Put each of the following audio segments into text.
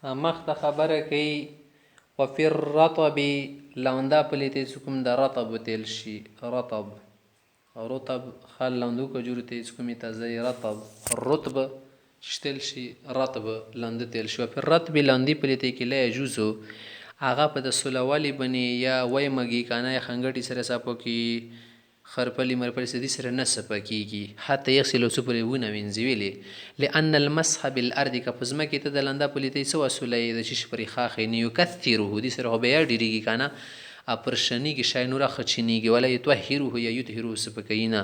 مخته خبره کوي وفي الرطب لونده پلیتی چکم د رطب تیل شي رطب خال لندو کجورو ته چکمی تازه رطب رطب شتل شي رطب لنده تیل شي وفي الرطب لندی پلیتی کې لا يجوزو هغه په د سولوالی بنی یا وای مګی کانه خنګټی سره ساپو کې خرپلی مرپلی سدي سره نه سپکیږي حتی یغسلو سپری ونه وینځي لأن المسح بالارض کپزما کې ته د لنده پلیتی سو وسولې د چش پرې خاخې نیو کثیره دي سره به ډیریږي کنه اپرشنی کې شای نور خچینیږي ولا یطهره یا یطهره سپکینا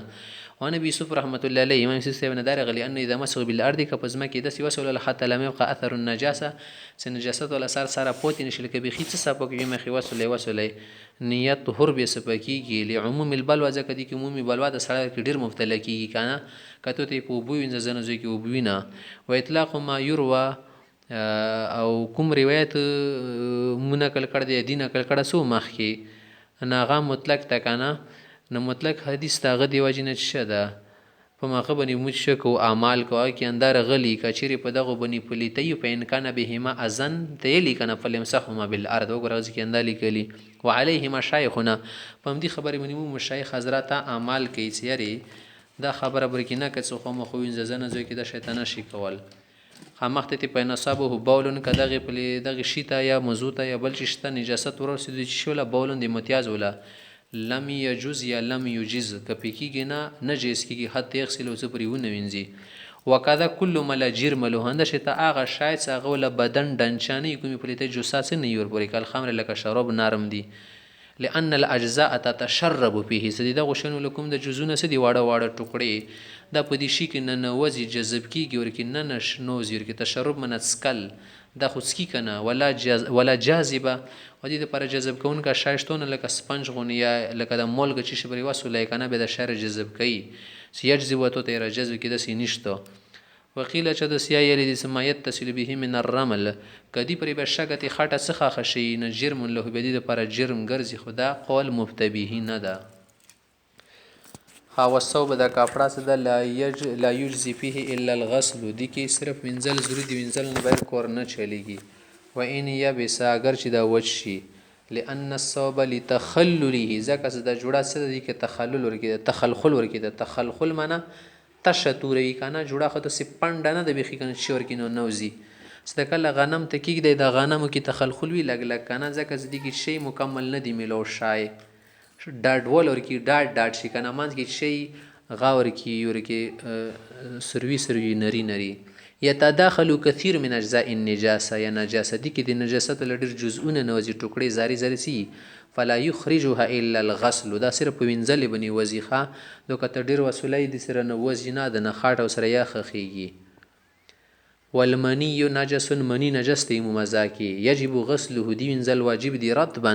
ونبي يوسف رحمة الله عليه امام يوسف بن دارغ لأنه إذا مسح بالأرض كپزما کې د سی وسول حتى لم يبقى أثر النجاسة سنجاست ولا سار پوت نشل کې بخیت سپک یم خي وسولې نیت طهور به سپکیږي لعموم البلوى ځکه دي کې عمومي بلوا د سړی کې ډیر مبتلا کیږي کنه کته ته په بو وینځ زنه زوی کې وبوینه و اطلاق ما يروى او کوم روایت منقل کړ دی دینه کړ کړه سو مخکي ناغه مطلق تکنه نو مطلق حدیث تاغه دی وجنه شده په ماخه بنی مشک او اعمال کوه کې اندار غلی کچری په دغه بنی پلیتی په انکان بهما اذن تیلی کنه فلمسحهما بالارض وګرځ کې اندالی کلی وعليهما شيخنا پم دي خبره منی مو مشایخ حضرات اعمال کوي سیری دا خبره برکینه که څو خو مخوین زنه زوی کې د شیطان شي کول خامخته تی په نصابه بولن کداغه پلی دغه شیتا یا مزوتا یا بل شته نجاست ورسېد چې شوله بولن د امتیاز ولا لم يجوز یا لم يجز کپیکیږي نه نجس کیږي حتی یغسل وسپری ونه وینځي وکذا کل مل جرم له هند شته اغه شاید هغه ول بدن دنچانی کومي پلیته جوساس نه یور پوری کل خمر لکه شراب نرم دي لأن الأجزاء تتشرب فيه سدي د غشنو لكم د جزونه سدي واړه واړه ټوکړي د پدې شي کې نه نوځي جذب کیږي ورکه نه نشنو زیر کې تشرب من اسکل د خصکی کنه ولا جاذبه و دې پر جذب کون کا شایشتون لکه سپنج غونی یا لکه د مولګ چې شبري وسولای کنه به د شر جذب کوي سيجذب وته تیر جذب کې د سینشتو وقیل چې د سیا یلی د سمایت تصل به من الرمل کدی پر بشکته خټه څخه خشي نه جرم له بدی د پر جرم ګرځي خدا قول مفتبه نه ده ها وسوب د کپڑا سره لا یجزي فيه الا الغسل دي کې صرف وینځل ضروري دي وینځل نه بیر کور نه چلیږي و ان یبس اگر چې دا وشي لان الصوب لتخلله زکه د جوړه سره دي کې تخلل ورکې تخلخل ورکې د تخلخل معنی تشتوري کنه جوړه خو ته سپند نه د بخي کنه شور کینو نوزي ستکل غنم ته کېږي د غنمو کې تخلخل وی لګ لګ کنه ځکه زدي کې شی مکمل نه دی ملو شای ډاډ ول ورکی ډاډ شي کنه مانځ کې شی غاور کی یور کې سروي نری نری یتداخل كثير من اجزاء النجاسه یا نجاسه دي کې د نجاست لډر جزئونه نوځي ټوکړي زاري سي فلا يخرجها الا الغسل دا صرف وینځل بني وظیفه دوکه ډیر وسولې دي سره نو وزینه د نخاټ او سره یا خخيږي والمني نجس مني نجس دی ممزاکی یجب غسله دی وینځل واجب دی رطبا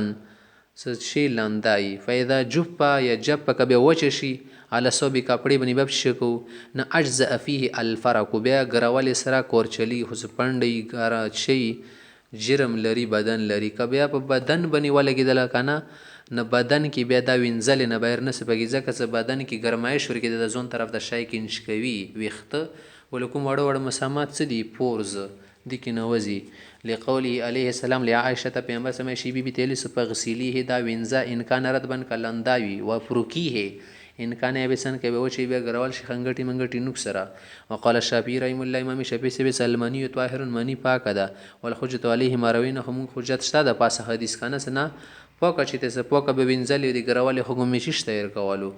شي لاندای فاذا جب یا جب کبه وچ شي على صوب کپڑے بنی باب شکو نه اجزاء فيه الفرق بیا غرول سرا کورچلی خص پندې غرا شي جرم لري بدن لري کبه په بدن بنی ولګیدل کنه نه بدن کې بیا دا وینځل نه بیر نه سپګی ځکه بدن کې ګرمایش ورکې د زون طرف د شای کې نشکوي ویخته ولکم وړ مسامات سدي پورز دي کې نوځي لقوله عليه السلام لعائشه پیغمبر سمې شی بي تل سپ غسیلیه دا وینځه ان کان رتبن کلنداوی و فروکیه ان کان یبسن کې به وچی به غرول شي خنګټي منګټي نوکسرا وقال الشافعي رحم الله امام شافعي سبه سلمانی طاهر منی پاک ده والحجت عليه مروین هم حجت شته د پاسه حدیث کنه سنا پوکه چې ته پوکه به وینځل دی غرول حکم شته ير کولو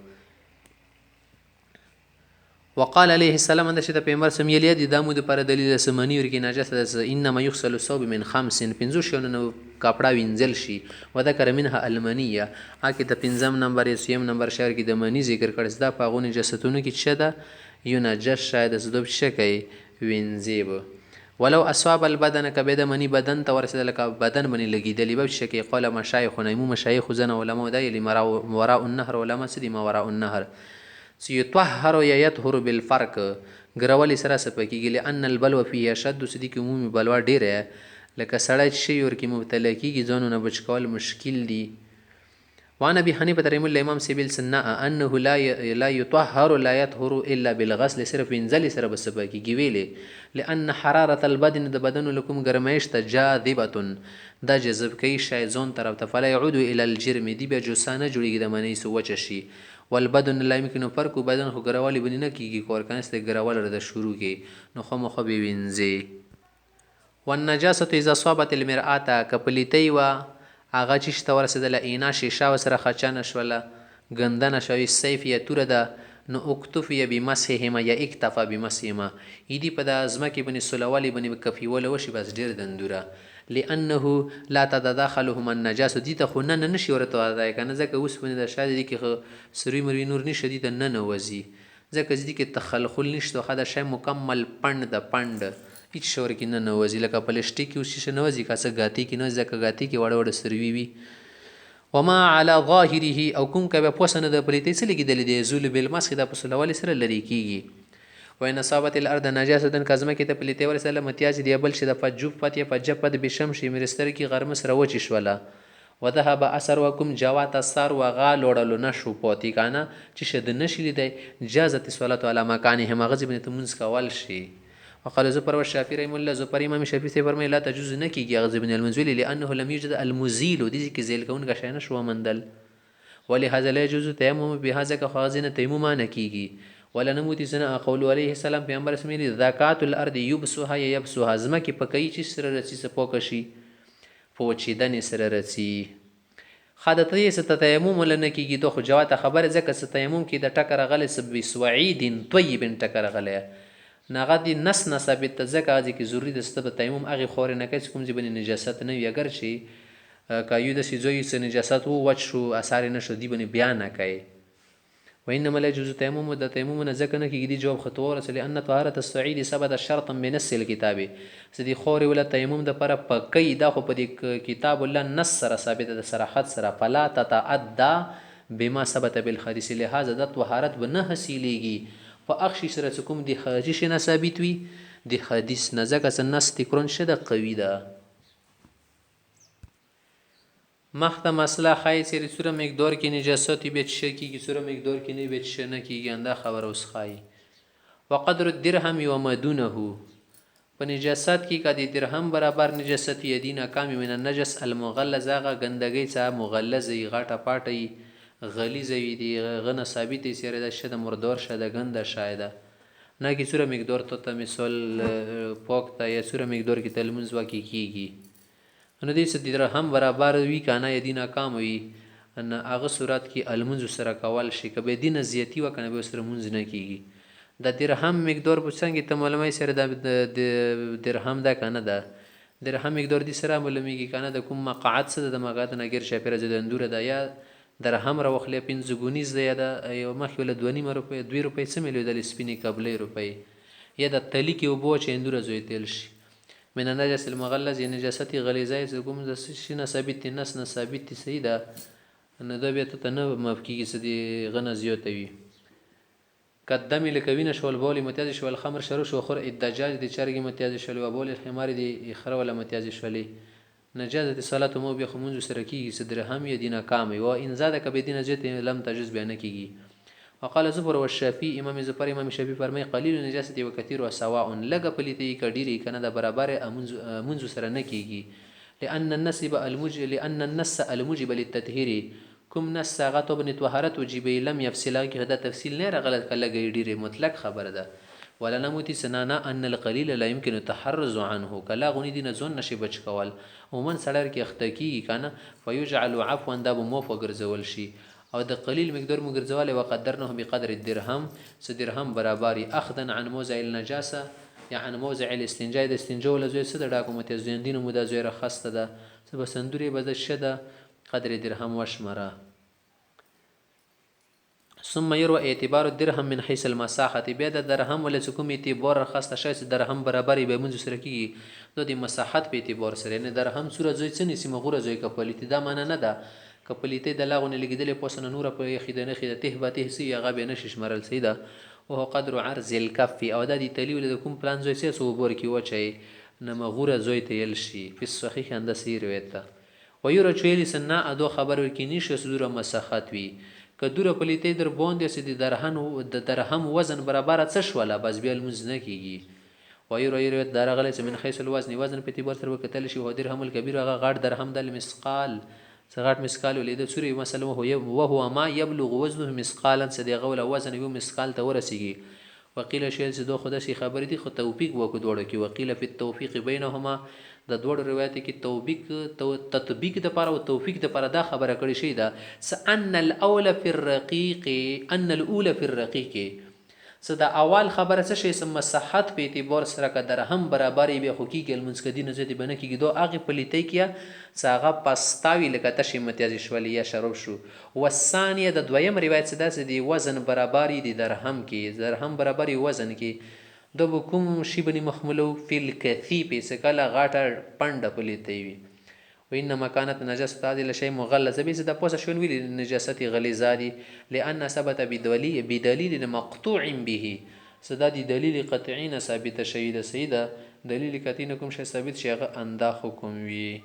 وقال عليه السلام اند شته پیغمبر سمېلی دي دمو د پر دلیل سمانی ورکی نجاسه انما يغسل الثوب من 5 پنځو شونه کپڑا وینځل شي وذكر منها المنيه اکه د پنځم نمبر سیم نمبر شهر کې د منی ذکر کړه دا پاغونه جستونه کې شته یو نجس شاید زدوب شکای وینځيب ولو اصاب البدن کبه د منی بدن ته ورسېدل ک بدن منی لګیدلی به شکای قال مشایخ نمو مشایخ زنه علماء د وراء النهر علماء سدي ما وراء النهر سيطهر يطهر بالفرق غرول سره سپکیږي لئن البلوى فيه شد سدي کې عمومي بلوا ډیره لکه سړی شي ور کې مبتلا کیږي ځانونه بچ کول مشکل دي وعن ابي حنیفه رحمه الله امام سیبل سنا انه لا يطهر لا يطهر الا بالغسل صرف انزل سره بس کیږي ویلې لان حراره البدن د بدن لكم ګرمایش ته جاذبه دا جذب کوي شای زون طرف ته فلا يعود الى الجرم دی بیا جوسانه جوړیږي د منی سو وچ شي والبدن لا يمكن فرق بدن خو ګروالی بنی نه کیږي کور کنسته ګرول د شروع کې نو خو مخ به وینځي والنجاسه اذا صابت المراه کپلیتی وا هغه چې شته ورسېدله اینا شیشه ورسره خچانه شوله ګندنه شوې سیف یا توره ده نو اکتفی بمسحهما یا اکتفا بمسحهما ایدي په د ځمکې باندې سولوالي باندې کفیوله وشي بس ډېر دندوره لانه لا تتداخلهما النجاسه دي ته خو نه نشي ورته وایي که نه ځکه اوس باندې د شاید دي کې سروي مروي نور نشي دي ته نه نوځي ځکه دي کې تخلخل نشته خو دا شی مکمل پند د پند هیڅ شور کې نه نوځي لکه پلسټیک کې اوس شیشه نوځي که څه ګاتی کې نوځي ځکه ګاتی کې وړه وړه سروي وي وما على ظاهره او کوم که بیا پوسه نه د پلیتۍ څه لګېدلې دی زول بالمسخ دا په سولوالي سره لرې کېږي وإن أصابت الأرض نجاسة كزمه کې ته پلیتۍ ورسېدله متیاج دی بل شي د فجفت یا فجفت بشمشي مرستر کې غرمه سره وچې شوله وذهب اثر وکم جوات اثر وغا لوړلو نشو پوتی کانه چې شد نشي لیدای جازت الصلاه علی مکانه مغزب نه تمنځ کول شي وقال زفر والشافعي رحمه الله زفر امام شافعي سے فرمای لا تجوز نه کیږي غزب المنزل لانه لم يوجد المزيل دي کې ذیل کون کا شینه شو مندل ولهذا لا يجوز تيمم بهذا كخازنه تيمم نه کیږي ولا نموتی سنا قول عليه السلام پیغمبر اسمه زکات الارض يبسها يبسها زما کې پکې چې سره رسی سپوک شي پوچیدن سره رسی خادته ست تیمم لنه کیږي دوه جوات خبره ځکه ست تیمم کې د ټکر غل سب سوعید طيب ټکر غل ناغه دي نس ثابت ځکه چې ضروری د ست تیمم هغه خور نه کوي کوم ځبن نجاست نه وي اگر شي کایو د سيزوي س نجاست وو وچ شو اثر نه شو دی بن بیان نه کوي وانما لا يجوز تيمم د تیمم نه ځکه نه کیږي جواب خطوره سلی ان طهاره الصعيد ثبت شرطا بنص الكتاب سدي خور ولا تیمم د پر پکې دا خو په دې کتاب الله نص سره ثابت د صراحت سره فلا تتعدى بما ثبت بالحديث لهذا د طهارت بنه حاصلېږي په اخشي سره کوم دی حدیث نه ثابت وي دی حدیث نه ځکه نص تکرون شده قوي ده مخته مسله خای سری سوره مقدار کې نجاست به چ کیږي سوره مقدار کې نه به چ نه کیږي انده خبر اوس خای وقدر الدرهم وما دونه په نجاست کې کدي درهم برابر نجاست یدینا کام من النجس المغلظ هغه ګندګي څخه مغلظ غټه پاټي غلیظ وي دی غنه ثابت سره د شد مردور شد غنده شاید نه کی سوره مقدار ته مثال پاک ته یا سوره مقدار کې تلمنز واقع کیږي نو دې څه درهم برابر وی کنه یدینا کام وي ان هغه صورت کې المنز سره کول شي کبه دینه زیاتی وکنه به سره منز نه کیږي د درهم مقدار په څنګه ته معلومه سره د درهم دا کنه ده درهم مقدار دي سره معلومیږي کنه د کوم مقعد سره د مقعد نه غیر شپره زده اندوره ده یا درهم را وخلې 15 غونیز ده یا د یو مخ ول 2.5 روپے 2 روپے سم له د سپینې قبلې روپے یا د تلی کې وبو چې اندوره زوی تل شي من النجس المغلظ یا نجاست غلیظه کوم د شینه ثابت نس نه ثابت سیده نه د بیت ته نه مفکیږي سدي غنه زیاتوي قدمي لکوینه شول بولی متیاز شول خمر شروع شو خور الدجاج د چرګي متیاز شول بول الحمار دی اخره ولا متیاز شولي نجازه صلات مو به خمونز سره کیږي صدر هم یدینا کام و ان زاده ک بدینه جت لم تجز بیان کیږي وقال زفر والشافعي امام زفر امام شافعي فرمای قليل نجاست و كثير وسواء لګ پلیتی کډيري کنه د برابر منز سره نه کیږي لان النص الموجب للتطهير کوم نص هغه ته بن طهارت وجب لم يفصل کی دا تفصیل نه غلط کله ډیره مطلق خبره ده ولا نموتی سنانا ان القليل لا يمكن التحرز عنه کلا غنی دین زون نشي بچ کول ومن سړر کې اختکی کنه فيجعل عفوا دا موفق ګرځول شي او د قلیل مقدار مګرځواله وقدرنه بقدر الدرهم درهم برابري اخذا عن موضع النجاسه يعني موضع الاستنجاء د استنجاء ول زوی سره ډاکو متزین دین مو د زوی رخصته ده سبا سندوري بد شده قدر درهم وشمره ثم يروى اعتبار الدرهم من حيث المساحه بیا د درهم ول کوم اعتبار رخصته شای درهم برابري به منځ سره کیږي د مساحت په اعتبار سره نه درهم سوره زوی څه نسی مغوره زوی کپلیتی دا معنی نه ده کپلیته د لاغونه لګیدلې پوسنه نور په خیدنه خیدته به ته سی هغه به نشش مرل سیده او قدر عرض الكف او د دې تلی ول کوم پلان زوی سه سو بور کی وچي نه مغوره زوی ته یل شي په صحیح اندسی روایت ویرو چویلی سنا ادو خبر کی نیشه صدور مسخت وی که دوره پلیتی در باندې سي د درهم وزن برابر څه شوله بس بیا المز نه کیږي وایرو یرو درغله چې من خیس الوزن وزن په تیبر سره وکتل شي هو درهم الکبیر هغه غاټ درهم د مسقال صغات مسقال ولید سوري مثلا وهو ما يبلغ وزنه مسقالا صدقه ولا وزن یو مسقال ته ورسیږي وقيل شیل چې دو خدا شي خبر دي خو توفیق وکړو دوړو کې وقيل فی التوفیق بینهما د دوړو روایت کې تطبیق د پاره او توفیق د پاره دا خبره کړی شي دا ان الاول فی الرقیق ان الاولى فی الرقیق څه د اول خبره څه شي سم صحت په اعتبار سره که درهم برابرې به خو کېږي المنسکدي نه زدي بنه کېږي دو هغه پلیتۍ کیا څه هغه پستاوي لکه تشي متیازي شولې یا شرب شو والثانیه د دویم روایت څه داسې دی وزن برابرې دي درهم کې درهم برابرې وزن کې د کوم شی بني مخملو فی الکثیب څه کله غاټه پنده پلیتۍ وي وانما كانت نجاسه هذه الشيء مغلظه به د پوسه شون ویل نجاست غلیظادي لان ثبت بدلیل مقطوع به صدا دي دلیل قطعی ثابت شهید سیده دلیل قطعی کوم شی ثابت شي هغه انده حکم وي